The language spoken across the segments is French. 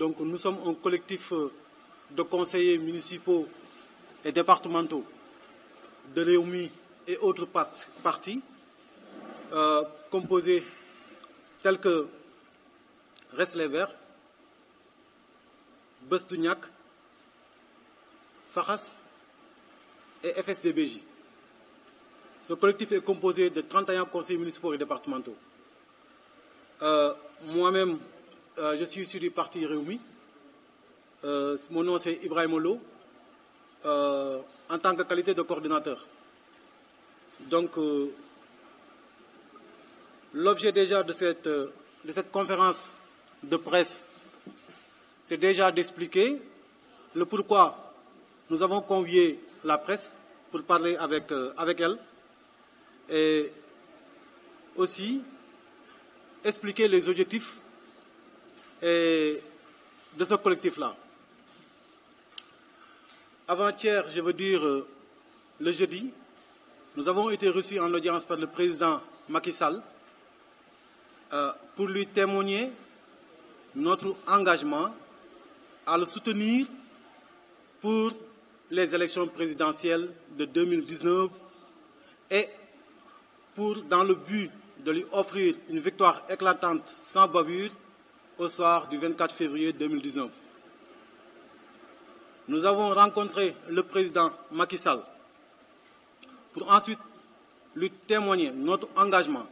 Donc nous sommes un collectif de conseillers municipaux et départementaux de Rewmi et autres partis composés tels que Reste les Verts, Bës Du Ñakk, Faxas et FSD/BJ. Ce collectif est composé de 31 conseillers municipaux et départementaux. Moi-même, je suis issu du parti Rewmi. Mon nom c'est Ibrahima Lo, en tant que qualité de coordinateur. Donc, l'objet déjà de cette conférence de presse, c'est déjà d'expliquer le pourquoi nous avons convié la presse pour parler avec elle, et aussi expliquer les objectifs de ce collectif-là. Avant-hier, je veux dire le jeudi, nous avons été reçus en audience par le président Macky Sall pour lui témoigner notre engagement à le soutenir pour les élections présidentielles de 2019 et dans le but de lui offrir une victoire éclatante sans bavure au soir du 24 février 2019. Nous avons rencontré le président Macky Sall pour ensuite lui témoigner notre engagement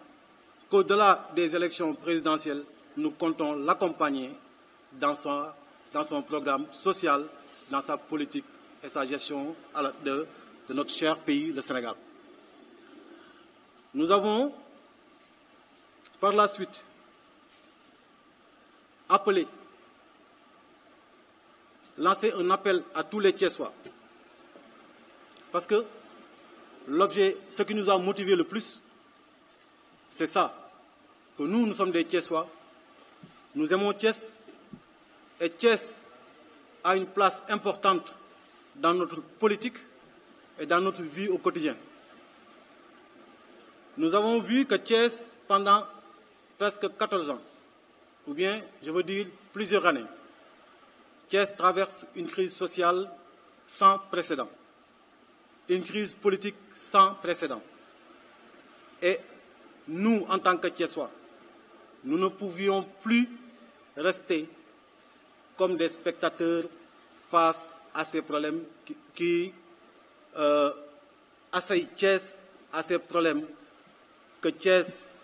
qu'au-delà des élections présidentielles, nous comptons l'accompagner dans son programme social, dans sa politique et sa gestion de notre cher pays, le Sénégal. Nous avons, par la suite, lancé un appel à tous les Thiessois. Parce que ce qui nous a motivé le plus, c'est ça, que nous sommes des Thiessois, nous aimons Thiès, et Thiès a une place importante dans notre politique et dans notre vie au quotidien. Nous avons vu que Thiès, pendant presque 14 ans, ou bien, je veux dire, plusieurs années, Thiès traverse une crise sociale sans précédent, une crise politique sans précédent. Et nous, en tant que Thiessois, nous ne pouvions plus rester comme des spectateurs face à ces problèmes qui assaillent Thiès, à ces problèmes que Thiès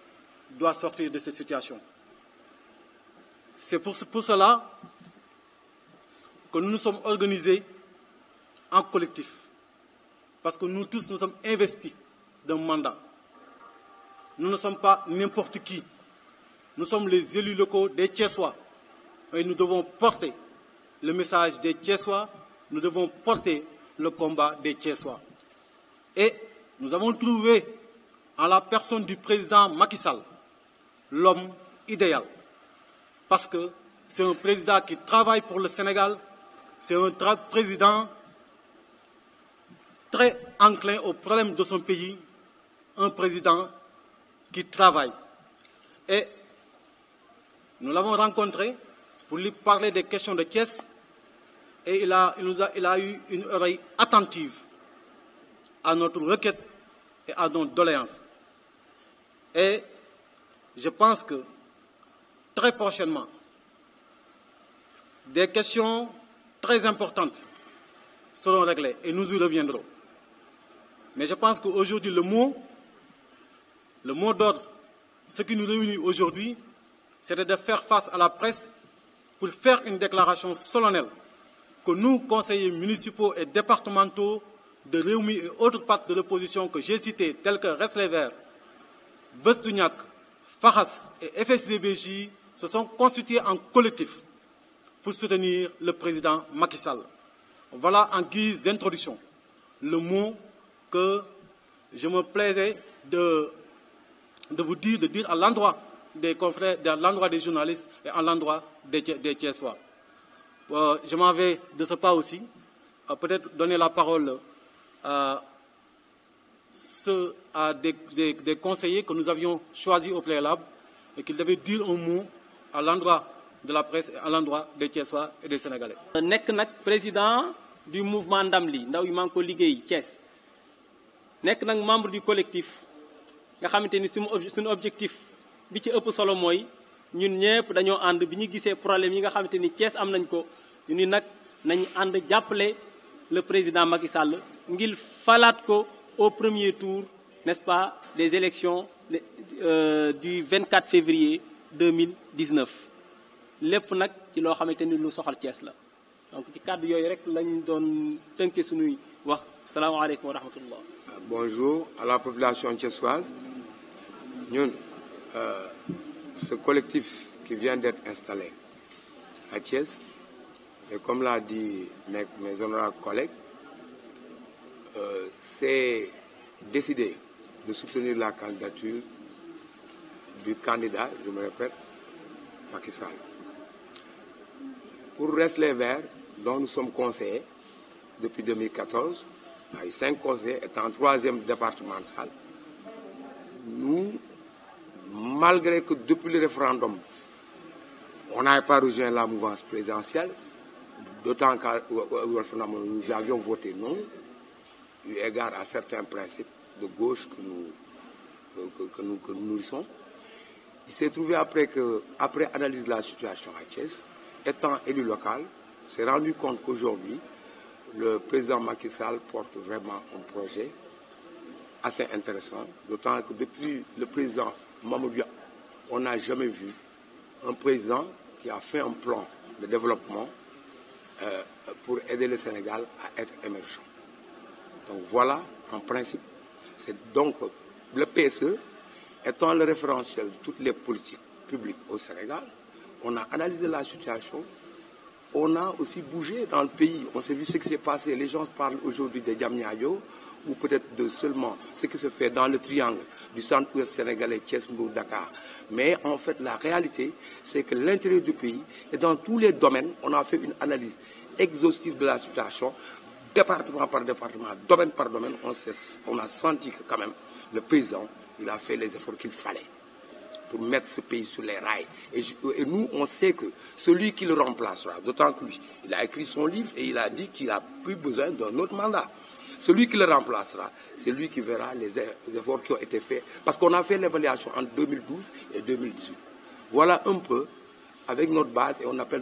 doit sortir de cette situation. C'est pour cela que nous nous sommes organisés en collectif. Parce que nous tous, nous sommes investis d'un mandat. Nous ne sommes pas n'importe qui. Nous sommes les élus locaux des Thiessois. Et nous devons porter le message des Thiessois. Nous devons porter le combat des Thiessois. Et nous avons trouvé en la personne du président Macky Sall l'homme idéal. Parce que c'est un président qui travaille pour le Sénégal. C'est un président très enclin aux problèmes de son pays. Un président qui travaille. Et nous l'avons rencontré pour lui parler des questions de Thiès. Et il a eu une oreille attentive à notre requête et à nos doléances. Et je pense que très prochainement, des questions très importantes seront réglées et nous y reviendrons. Mais je pense qu'aujourd'hui, le mot d'ordre, ce qui nous réunit aujourd'hui, c'est de faire face à la presse pour faire une déclaration solennelle que nous, conseillers municipaux et départementaux de Rewmi et autres partis de l'opposition que j'ai cités, tels que Reste les Verts, Bës Du Ñakk, Faxas et FSD/BJ, se sont constitués en collectif pour soutenir le président Macky Sall. Voilà en guise d'introduction le mot que je me plaisais de dire à l'endroit des confrères, à l'endroit des journalistes et à l'endroit des Thiessois. Je m'en vais de ce pas aussi, peut-être donner la parole à des conseillers que nous avions choisis au préalable et qu'ils devaient dire un mot à l'endroit de la presse et à l'endroit des Thiessois et des Sénégalais. nekk nag président du mouvement Ndam li ndaw yi maa ngi ko liggéey Thiès nekk nag membre du collectif nga xamante ni suñu objectif bi ci ëpp solo mooy ñun ñëpp dañoo ànd bi ñu gisee problème yi nga xamante ni Thiès am nañ ko ñu ni nag nañu ànd jàppale le président Macky Sall ngir falaat ko au premier tour, n'est-ce pas, des élections du 24 février 2019 lépp nag ci loo xamante ni lu soxal Thiès la donc ci kàddu yooyu rek lañ doon tënke suñuy wax salaamaaleykum wa rahmatullah. Bonjour à la population thiessoise. Ñun ce collectif qui vient d'être installé à Thiès, et comme l'a dit mes honorables collègues, c'est décidé de soutenir la candidature du candidat, je me répète, Macky Sall. Pour rester les Verts, dont nous sommes conseillers depuis 2014, avec 5 conseillers étant 3e départemental, nous, malgré que depuis le référendum, on n'avait pas rejoint la mouvance présidentielle, d'autant qu'au référendum, nous avions voté non, eu égard à certains principes de gauche que nous nourrissons. Il s'est trouvé après analyse de la situation à Thiès, étant élu local, s'est rendu compte qu'aujourd'hui, le président Macky Sall porte vraiment un projet assez intéressant, d'autant que depuis le président Mamadou, on n'a jamais vu un président qui a fait un plan de développement pour aider le Sénégal à être émergent. Donc voilà, en principe, c'est donc le PSE étant le référentiel de toutes les politiques publiques au Sénégal. On a analysé la situation, on a aussi bougé dans le pays. On s'est vu ce qui s'est passé. Les gens parlent aujourd'hui de Diamniadio ou peut-être de seulement ce qui se fait dans le triangle du centre-ouest sénégalais, Thiès, Mbour, Dakar. Mais en fait, la réalité, c'est que l'intérieur du pays, et dans tous les domaines, on a fait une analyse exhaustive de la situation, département par département, domaine par domaine. On a senti que quand même, le président, il a fait les efforts qu'il fallait pour mettre ce pays sur les rails. Et nous, on sait que celui qui le remplacera, d'autant que lui, il a écrit son livre et il a dit qu'il n'a plus besoin d'un autre mandat. Celui qui le remplacera, c'est lui qui verra les efforts qui ont été faits. Parce qu'on a fait l'évaluation en 2012 et 2018. Voilà un peu, avec notre base, et on appelle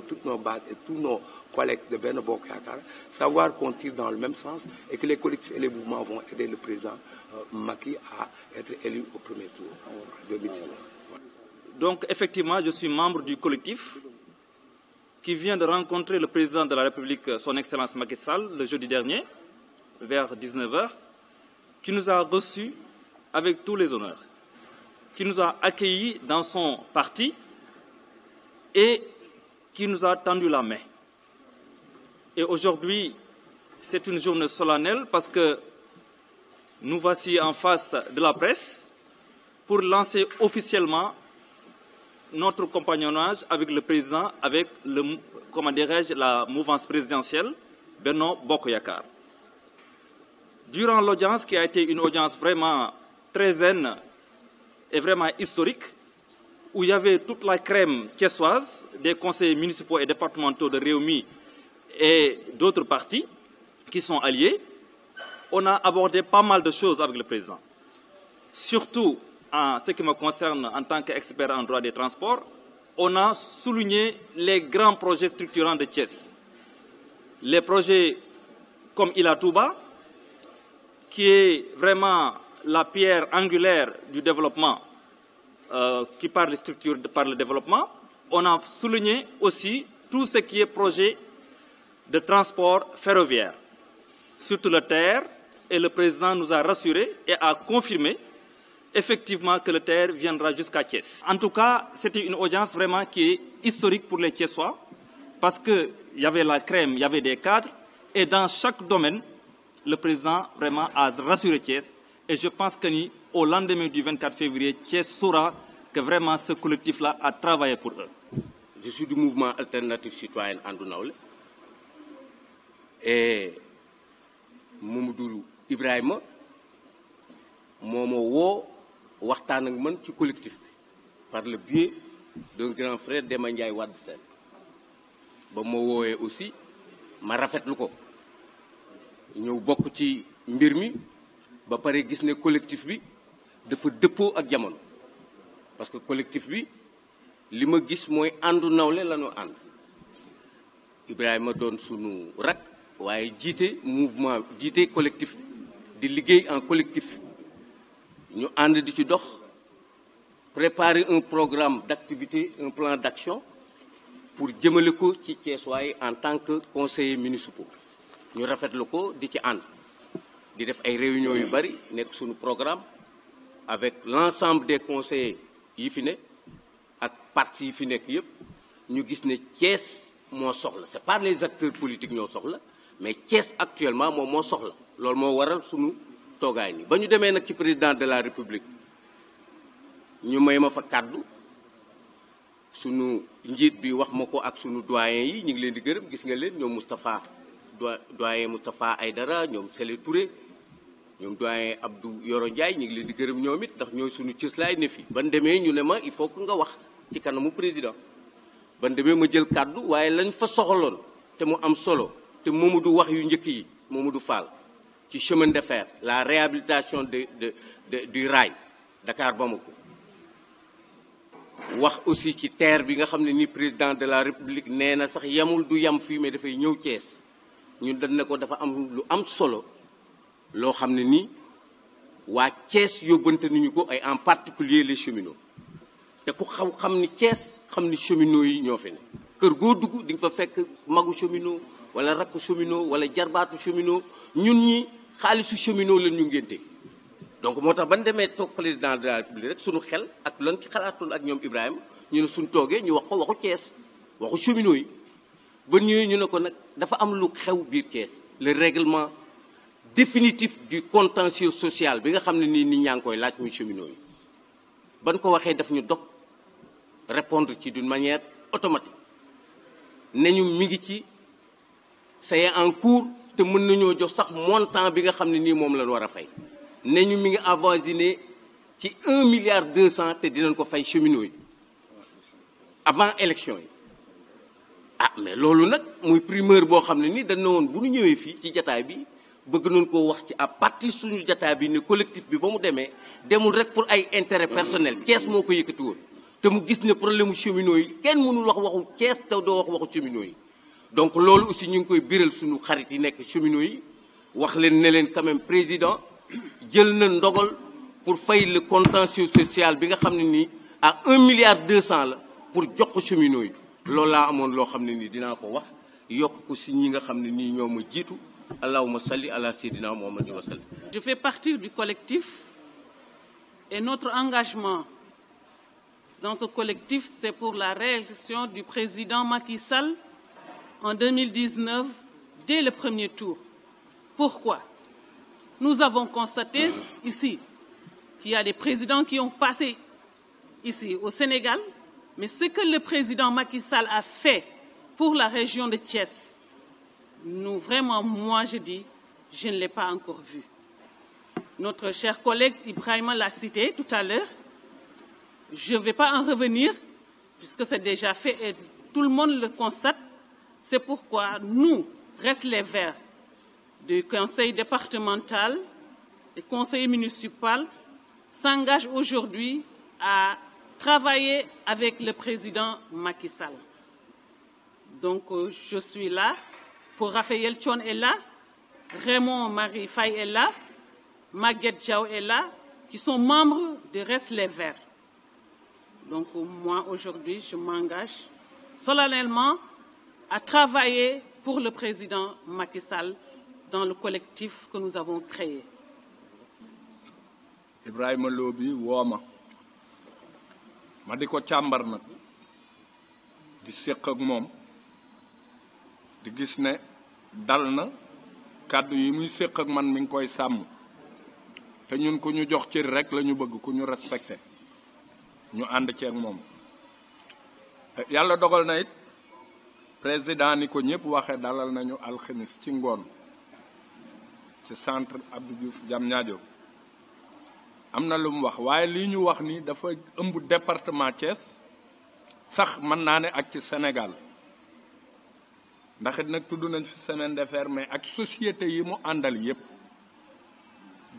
toutes nos bases et tous nos collègues de Benno Bokk Yakaar, savoir qu'on tire dans le même sens et que les collectifs et les mouvements vont aider le président Macky à être élu au premier tour en 2019. Donc effectivement, je suis membre du collectif qui vient de rencontrer le président de la République, son Excellence Macky Sall, le jeudi dernier, vers 19h, qui nous a reçus avec tous les honneurs, qui nous a accueillis dans son parti et qui nous a tendu la main. Et aujourd'hui, c'est une journée solennelle parce que nous voici en face de la presse pour lancer officiellement notre compagnonnage avec le président, avec la mouvance présidentielle Benno Bokk Yakaar. Durant l'audience, qui a été une audience vraiment très zen et vraiment historique, où il y avait toute la crème thiessoise, des conseillers municipaux et départementaux de Rewmi et d'autres partis qui sont alliés, on a abordé pas mal de choses avec le président. Surtout, en ce qui me concerne en tant qu'expert en droit des transports, on a souligné les grands projets structurants de Thiès. Les projets comme Ila Touba, qui est vraiment la pierre angulaire du développement, qui par les structures, par le développement. On a souligné aussi tout ce qui est projet de transport ferroviaire, surtout le TER, et le président nous a rassurés et a confirmé effectivement que le TER viendra jusqu'à Thiès. En tout cas, c'était une audience vraiment qui est historique pour les Thiessois, parce qu'il y avait la crème, il y avait des cadres, et dans chaque domaine, le président vraiment a rassuré Thiès. Et je pense qu'au lendemain du 24 février, Thiès saura que vraiment ce collectif-là a travaillé pour eux. Je suis du mouvement alternatif citoyen Andu Nawlé. Et Mamadou Ibrahima moo ma woo waxtaan ak man ci collectif bi par le biais d'un grand frère Demba Ndiaye Wade Sène ba ma woowee aussi ma rafetlu ko ñëw bokk ci mbir mi ba pare gis ne collectif bi dafa dëppoo ak jamono parce que collectif bi li ma gis mooy àndu nawle la ñu ànd Ibrahima doon sunu rak waaye jiite mouvement jiite collectif bi di liggéey en collectif ñu ànd di ci dox préparer un programme d'activité un plan d'action pour jëmale ko ci Thiès waaye en tant que conseillers municipaux ñu rafetlu ko di ci ànd di def ay réunions yu bari nekk suñu programme avec l'ensemble des conseillers yi fi ne ak partis yi fi nekk yépp ñu gis ne Thiès moo soxla c'est pas les acteurs politiques ñoo soxla mais Thiès actuellement moom moo soxla loolu moo waral suñu toogaay ni ba ñu demee nag ci président de la République ñu may ma fa kàddu sunu njiit bi wax ma ko ak sunu doyen yi ñu ngi leen di gërëm gis nga leen ñoom Moustapha doyen Moustapha Aydara ñoom Sele Touré ñoom doyen Abdou Yoro Ndiaye ñu ngi leen di gërëm ñoom it ndax ñooy sunu cëslaay ne fi ban demee ñu ne ma il faut que nga wax ci kanamu président ban demee ma jël kàddu waaye lañ fa soxaloon te mu am solo te Mamadou wax yu njëkk yi Mamadou Fall ci chemin de fer la réhabilitation du rail Dakar Bamako wax aussi ci terre bi nga xam ne ni président de la République nee na sax yamul du yam fii mais dafay ñëw Thiès ñun dañ ne ko dafa am lu am solo loo xam ne nii waa Thiès yóbbante nañu ko ay en particulier les cheminots te ku xam ni Thiès xam ni cheminots yi ñoo fi ne kër goo dugg di nga fa fekk magu cheminot wala rakku cheminot wala jarbaatu cheminot ñun ñi xaalisu cheminot la ñu ngénte donc moo tax ban demee toog président de la République rek suñu xel ak lan ci xalaatoon ak ñoom Ibrahima ñu ne suñu toogee ñu wax ko waxu Thiès waxu cheminots yi ba ñëwee ñu ne ko nag dafa am lu xew biir Thiès le règlement définitif du contentieux social bi nga xam ne nii nit ñaa ngi koy laaj muy cheminots yi ban ko waxee daf ñu dog répondre ci d'une manière automatique ne ñu mi ngi ci c'est en cours te mën nañoo jox sax montant bi nga xam ne nii moom lañ war a fay ne ñu mi ngi avoisiné ci 1,2 milliard te dinañ ko fay cheminots yi avant élection yi ah mais loolu nag muy primeur boo xam ne nii dañ ne woon bu ñu ñëwee fii ci jataay bi bëgg nañ koo wax ci à partir suñu jataay bi ne collectif bi ba mu demul rek pour ay intérêt personnel Thiès moo ko yëkkati woon te mu gis ne problème mu cheminots yi kenn mënul wax waxu Thiès te doo wax waxu cheminots yi donc loolu aussi ñu ngi koy biral suñu xarit yi nekk cheminots yi wax leen ne leen quand même président jël na ndogal pour fay le contentieux social bi nga xam ne nii à 1,2 milliard la pour jox ko cheminots yi loolu laa amoon loo xam ne nii dinaa ko wax yokk ko si ñi nga xam ne nii ñoo ma jiitu allahumma salli ala sayyidina Muhammad wa sallam. Je fais partie du collectif et notre engagement dans ce collectif c'est pour la réélection du président Macky Sall en 2019 dès le premier tour. Pourquoi? Nous avons constaté ici qu'il y a des présidents qui ont passé ici au Sénégal, mais ce que le président Macky Sall a fait pour la région de Thiès, nous vraiment, moi je dis, je ne l'ai pas encore vu. Notre cher collègue Ibrahima l'a cité tout à l'heure. Je ne vais pas en revenir puisque c'est déjà fait et tout le monde le constate. C'est pourquoi nous, restent les Verts, du conseil départemental, des conseillers municipaux, s'engagent aujourd'hui à travailler avec le président Macky Sall. Donc, je suis là. Pour Raphaël Thion est là, Raymond Marie Faye est là, Maguette Diaw est là, qui sont membres de Reste les Verts. Donc, moi, aujourd'hui, je m'engage solennellement à travailler pour le président Macky Sall dans le collectif que nous avons créé. Ibrahima Lobi wooma ma di ko càmbar nag di séq ak moom di gis ne dal na kàddu yi muy séq ak man mi ngi koy sàmm te ñun ku ñu jox cër rek la ñu bëgg ku ñu respecté ñu ànd ceeg moom yàlla dogal na it président ni ko ñëpp waxe dalal nañu alxamis ci ngoon ci centre Abdou Diouf Diamniadio am na lu mu wax waaye lii ñu wax ni dafa ëmb département Thiès sax mën naa ne ak ci Sénégal ndax it nag tudd nañ fi semaine de fer mais ak société yi mu àndal yépp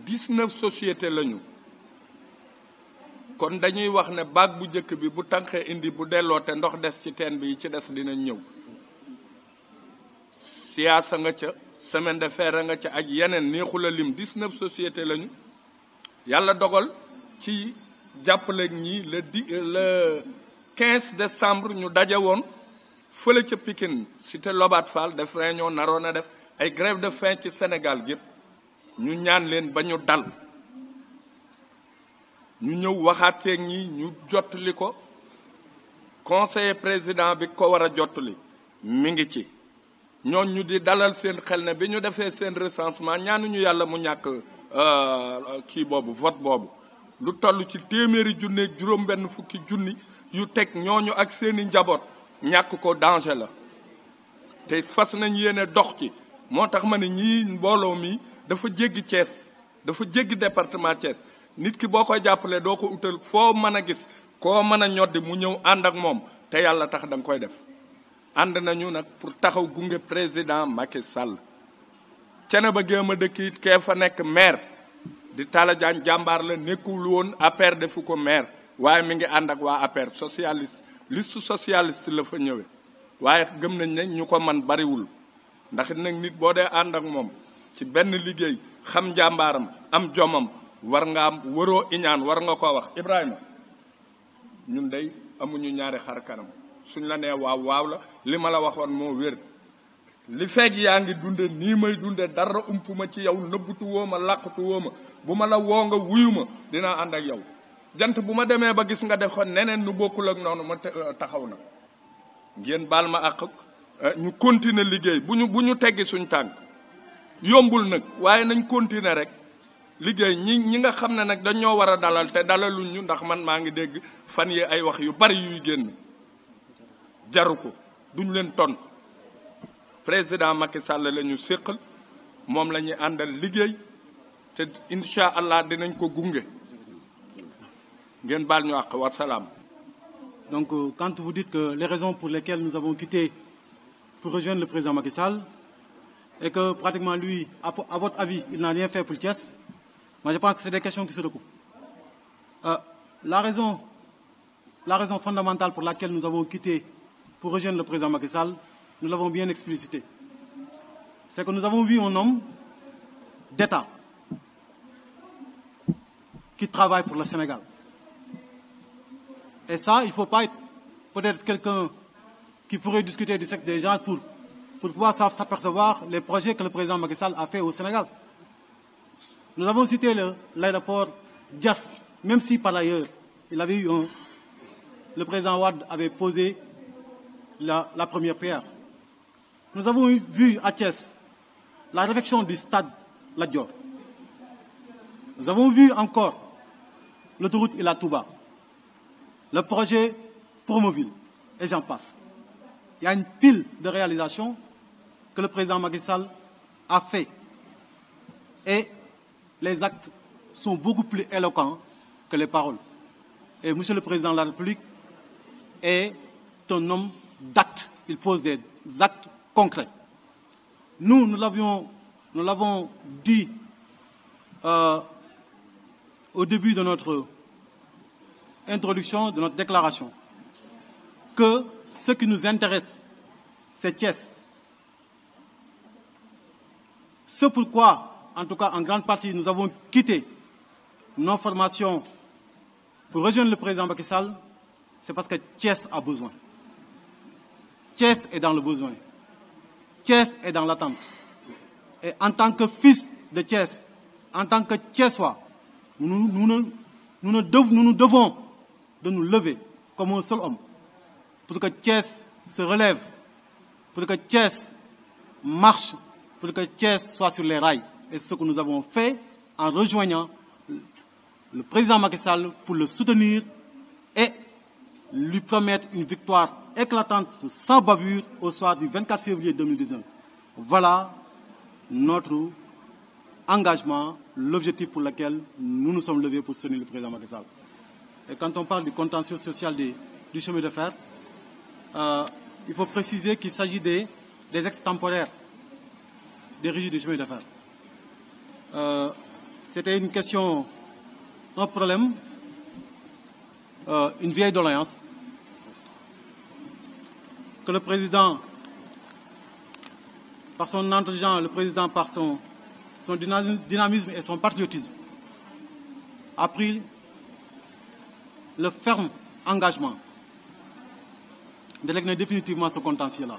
19 sociétés lañu kon dañuy wax ne baag bu njëkk bi bu tànqee indi bu delloo te ndox des ci teen bi yi ci des dinañ ñëw siyaasa nga ca semaine de fer nga ca ak yeneen neexula lim 19 sociétés lañu yàlla dogal ci jàppale ñi le 15 décembre ñu daje woon fële ca Pikine cité Lobatt Fall def réunion naroon a def ay grève de faim ci Sénégal gépp ñu ñaan leen ba ñu dal ñu ñëw waxaateeg ñi ñu jottali ko conseiller président bi ko war a jottali mi ngi ci ñoon ñu di dalal seen xel ne bi ñu defee seen recensement ñaanuñu yàlla mu ñàkk kii boobu vote boobu lu toll ci téeméeri junni ak juróom-benn fukki junni yu teg ñooñu ak seeni njaboot ñàkk ko danger la te fas nañ yéene dox ci moo tax ma ne ñii mbooloo mi dafa jéggi Thiès dafa jéggi département Thiès nit ki boo koy jàppalee doo ko utal foo mën a gis koo mën a ñoddi mu ñëw ànd ak moom te yàlla tax da nga koy def ànd nañu nag pour taxaw gunge président Macky Sall cene ba géem a dëkk it kee fa nekk maire di Talla Diagne jàmbaar la nekkul woon APR defu ko maire waaye mi ngi ànd ak waa APR socialiste liste socialiste la fa ñëwee waaye gëm nañ ne ñu ko man bariwul ndax nag nit boo dee ànd ak moom ci benn liggéey xam njàmbaaram am jomam war nga am waroo iñaan war nga ko wax Ibrahima ñun day amuñu ñaari xar kanam suñ la nee waaw waaw la li ma la waxoon moo wér li fekk yaa ngi dunde nii may dunde dara umpuma ci yow nëbbutu woo ma làqutu woo ma bu ma la woo nga wuyu ma dinaa ànd ak yow jant bu ma demee ba gis nga defoon neneen nu bokkul ak noonu ma taxaw na ngeen baal ma àq ñu continuer liggéey bu ñu teggi suñ tànk yombul nag waaye nañ continuer rek liggéey ñi nga xam ne nag dañoo war a dalal te dalaluñ ñu ndax man maa ngi dégg fan yi ay wax yu bari yuy génn jaru ko duñ leen tontu président Macky Sall la ñu séqal moom la ñuy àndal liggéey te incha allah dinañ ko gunge ngeen baal ñu àq wa salaam. Donc, quand vous dites que les raisons pour lesquelles nous avons quitté pour rejoindre le président Macky Sall et que pratiquement lui, à votre avis, il n'a rien fait pour le Thiès, moi je pense que c'est des questions qui se recoupent. La raison fondamentale pour laquelle nous avons quitté pour rejoindre le président Macky Sall, nous l'avons bien explicité. C'est que nous avons vu un homme d'État qui travaille pour le Sénégal. Et ça, il ne faut pas être peut-être quelqu'un qui pourrait discuter du sexe des gens pour pouvoir s'apercevoir les projets que le président Macky Sall a fait au Sénégal. Nous avons cité l'aéroport Diass, même si par ailleurs, il avait eu le président Wade avait posé la première pierre. Nous avons vu à Thiès la réfection du stade Lat Dior. Nous avons vu encore l'autoroute Ila Touba, le projet Promoville, et j'en passe. Il y a une pile de réalisations que le président Macky Sall a fait. Et les actes sont beaucoup plus éloquents que les paroles. Et Monsieur le Président de la République est un homme d'actes. Il pose des actes concrets. Nous l'avons dit au début de notre introduction, de notre déclaration, que ce qui nous intéresse, c'est Thiès. C'est pourquoi, en tout cas en grande partie, nous avons quitté nos formations pour rejoindre le président Macky Sall, c'est parce que Thiès a besoin. Thiès est dans le besoin. Thiès est dans l'attente. Et en tant que fils de Thiès, en tant que Thiessois, nous devons de nous lever comme un seul homme pour que Thiès se relève, pour que Thiès marche, pour que Thiès soit sur les rails. Et c'est ce que nous avons fait en rejoignant le président Macky Sall pour le soutenir et lui promettre une victoire éclatante, sans bavure, au soir du 24 février 2019. Voilà notre engagement, l'objectif pour lequel nous nous sommes levés pour soutenir le président Macky Sall. Et quand on parle du contentieux social du chemin de fer, il faut préciser qu'il s'agit des ex-temporaires des régies des chemins de fer. C'était une question, un problème, une vieille doléance que le président, par son intelligence, le président par son dynamisme et son patriotisme, a pris le ferme engagement de régler définitivement ce contentieux-là.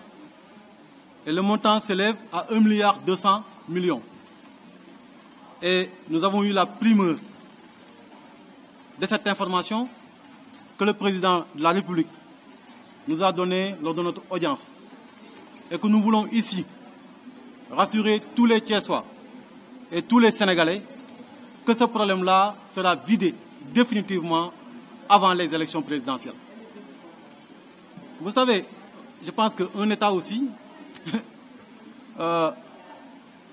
Et le montant s'élève à 1,2 milliard. Et nous avons eu la primeur de cette information que le président de la République nous a donnée lors de notre audience. Et que nous voulons ici rassurer tous les Thiessois et tous les Sénégalais que ce problème-là sera vidé définitivement avant les élections présidentielles. Vous savez, je pense qu'un État aussi,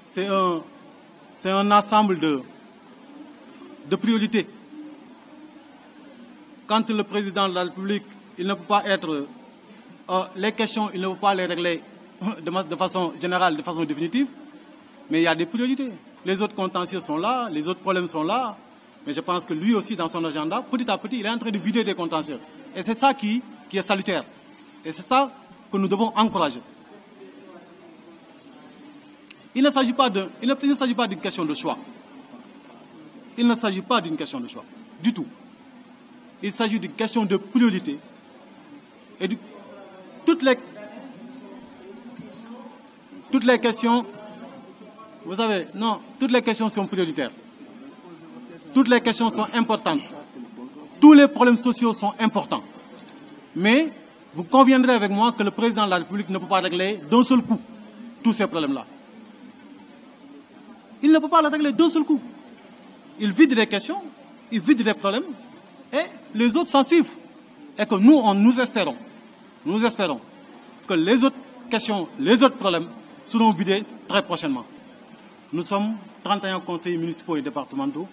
c'est un ensemble de priorités. Quand le président de la République, il ne peut pas être... les questions, il ne peut pas les régler de façon générale, de façon définitive, mais il y a des priorités. Les autres contentieux sont là, les autres problèmes sont là, mais je pense que lui aussi, dans son agenda, petit à petit, il est en train de vider des contentieux. Et c'est ça qui est salutaire. Et c'est ça que nous devons encourager. Il ne s'agit pas d'une question de choix. Il ne s'agit pas d'une question de choix, du tout. Il s'agit d'une question de priorité. Et toutes les questions, vous savez, non, toutes les questions sont prioritaires. Toutes les questions sont importantes. Tous les problèmes sociaux sont importants. Mais vous conviendrez avec moi que le président de la République ne peut pas régler d'un seul coup tous ces problèmes-là. Il ne peut pas les régler d'un seul coup. Il vide des questions, il vide des problèmes, et les autres s'en suivent. Et que nous espérons que les autres questions, les autres problèmes seront vidés très prochainement. Nous sommes 31 conseillers municipaux et départementaux,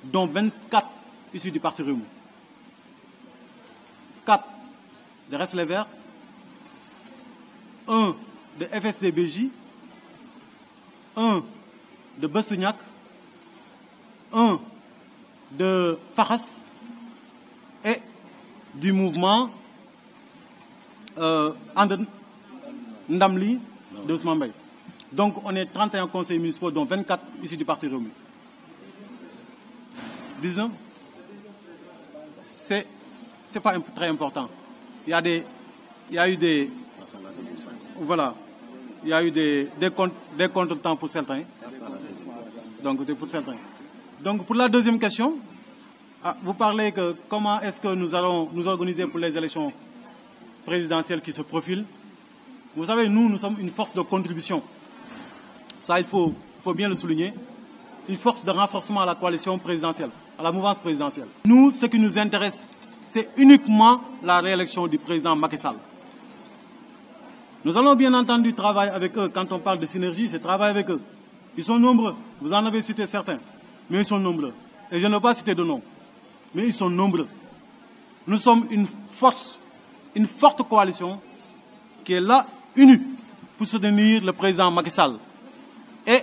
dont 24 issus du Parti Rewmi. 4 de Reste les Verts, 1 de FSD/BJ, 1 de Bessignac, 1 de Faras et du mouvement Ndamli de Ousmane Mbaye. Donc on est 31 conseillers municipaux, dont 24 issus du Parti Rewmi. Disons, c'est pas très important. Il y a eu des contretemps pour certains. Donc pour la deuxième question, vous parlez que comment est-ce que nous allons nous organiser pour les élections présidentielles qui se profilent. Vous savez, nous sommes une force de contribution. Ça, il faut bien le souligner. Une force de renforcement à la coalition présidentielle, à la mouvance présidentielle. Nous, ce qui nous intéresse, c'est uniquement la réélection du président Macky Sall. Nous allons bien entendu travailler avec eux. Quand on parle de synergie, c'est travailler avec eux. Ils sont nombreux. Vous en avez cité certains. Mais ils sont nombreux. Et je ne vais pas citer de nom. Mais ils sont nombreux. Nous sommes une forte coalition qui est là, unie, pour soutenir le président Macky Sall. Et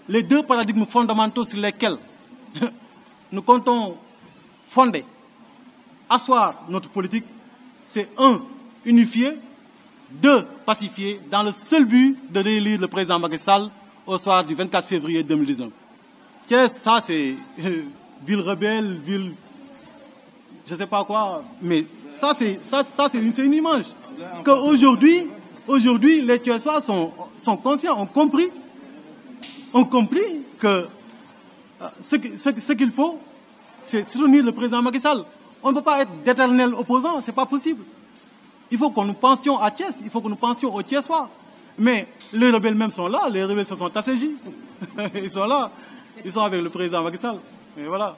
les deux paradigmes fondamentaux sur lesquels nous comptons fonder, asseoir notre politique, c'est 1, unifier, 2, pacifier, dans le seul but de réélire le président Macky Sall au soir du 24 février 2019. Ça, c'est ville rebelle, ville... je ne sais pas quoi, mais ça c'est une image. Qu'aujourd'hui, les Thiessois sont conscients, ont compris que ce qu'il faut, c'est soutenir le président Macky Sall. On ne peut pas être d'éternels opposants, ce n'est pas possible. Il faut que nous pensions à Thiès, il faut que nous pensions aux Thiessois. Mais les rebelles même sont là, les rebelles se sont assagis. Ils sont là, ils sont avec le président Macky Sall. Et voilà.